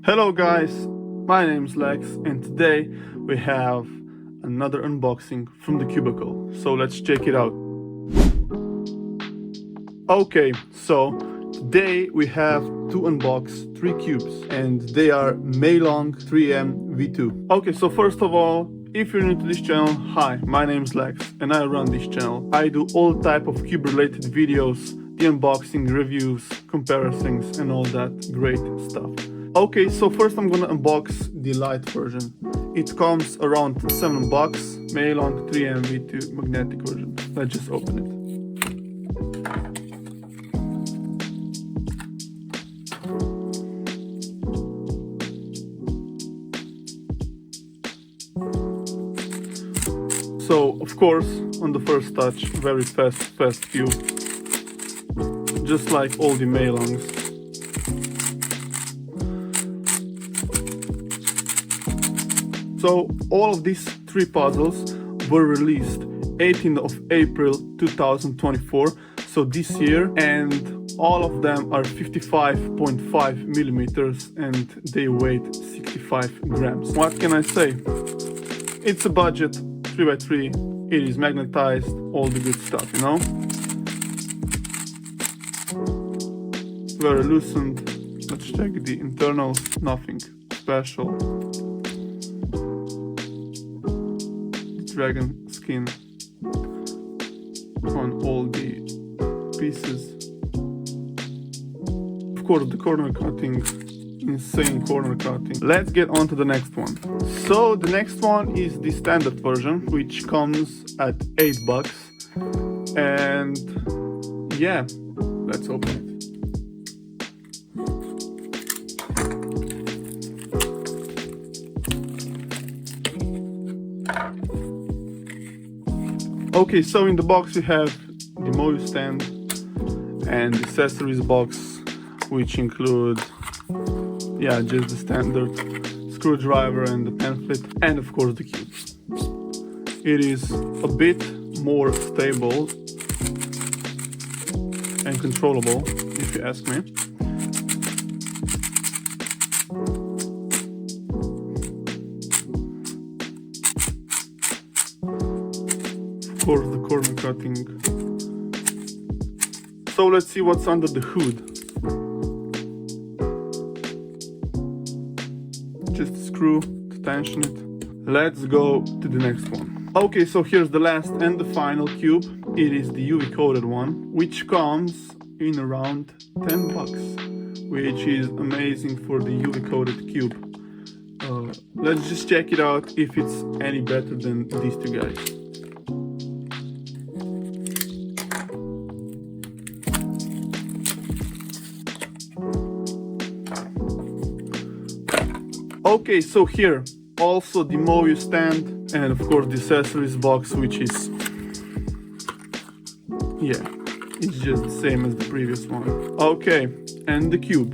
Hello guys, my name is Lex and today we have another unboxing from the cubicle, so let's check it out. Okay, so today we have to unbox 3 cubes and they are MoYu 3M V2. Okay, so first of all, if you're new to this channel, hi, my name is Lex and I run this channel. I do all type of cube related videos, the unboxing, reviews, comparisons and all that great stuff. Okay, so first I'm gonna unbox the light version. It comes around $7, MoYu 3M V2 magnetic version. Let's just open it. So, of course, on the first touch, very fast cube. Just like all the MoYu. So all of these 3 puzzles were released 18th of April 2024, so this year, and all of them are 55.5 millimeters and they weigh 65 grams. What can I say? It's a budget 3x3, it is magnetized, all the good stuff, you know? Very lucent. Let's check the internals, nothing special. Dragon skin on all the pieces. Of course, the corner cutting, insane corner cutting. Let's get on to the next one. So the next one is the standard version, which comes at $8, and yeah, let's open it. Okay, so in the box we have the MoYu stand and the accessories box, which include, yeah, just the standard screwdriver and the pamphlet, and of course the cube. It is a bit more stable and controllable, if you ask me. Of course, the corner cutting. So let's see what's under the hood. Just a screw to tension it. Let's go to the next one. Okay, so here's the last and the final cube. It is the UV coated one, which comes in around $10, which is amazing for the UV coated cube. Let's just check it out if it's any better than these 2 guys. Okay, so here also the MoYu stand and of course the accessories box, which is, yeah, it's just the same as the previous one. Okay, and the cube.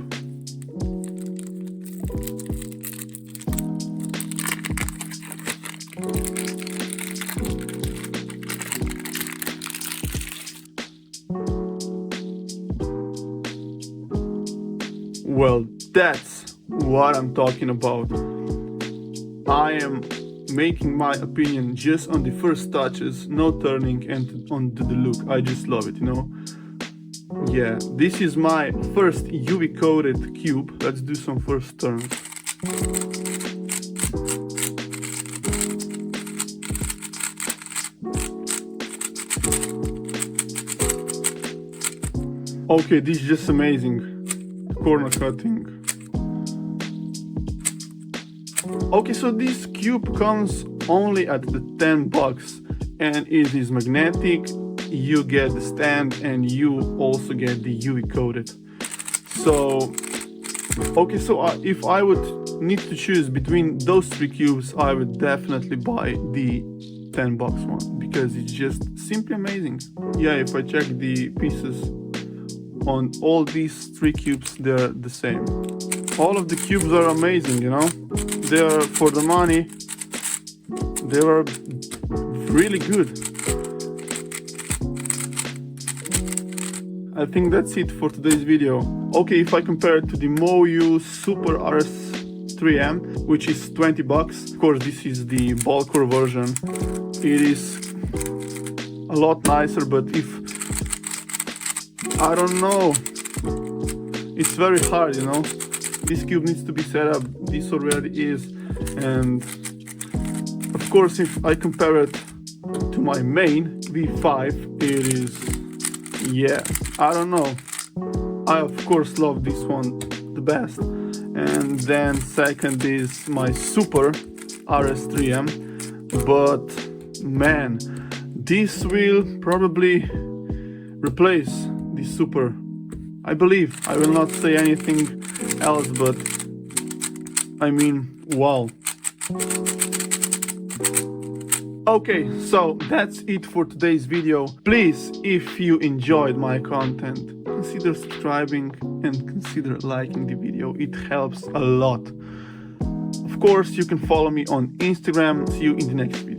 Well, that's what I'm talking about. I am making my opinion just on the first touches, no turning, and on the look. I just love it, you know? Yeah, this is my first UV coated cube. Let's do some first turns. Okay, this is just amazing. Corner cutting. Okay, so this cube comes only at the $10 and it is magnetic. You get the stand and you also get the UV coated. So okay, so if I would need to choose between those 3 cubes, I would definitely buy the $10 one because it's just simply amazing. Yeah, if I check the pieces on all these 3 cubes, they're the same. All of the cubes are amazing, you know? They are, for the money, they are really good. I think that's it for today's video. Okay, if I compare it to the MoYu Super RS RS3M, which is $20. Of course, this is the bulkcore version. It is a lot nicer, but I don't know, it's very hard, you know. This cube needs to be set up. This already is, and of course, if I compare it to my main V5, it is, yeah, I don't know. I of course love this one the best. And then second is my Super RS3M, but man, this will probably replace the Super. I believe. I will not say anything else, but I mean, wow. Okay, so that's it for today's video. Please, if you enjoyed my content, consider subscribing and consider liking the video. It helps a lot. Of course, you can follow me on Instagram. See you in the next video.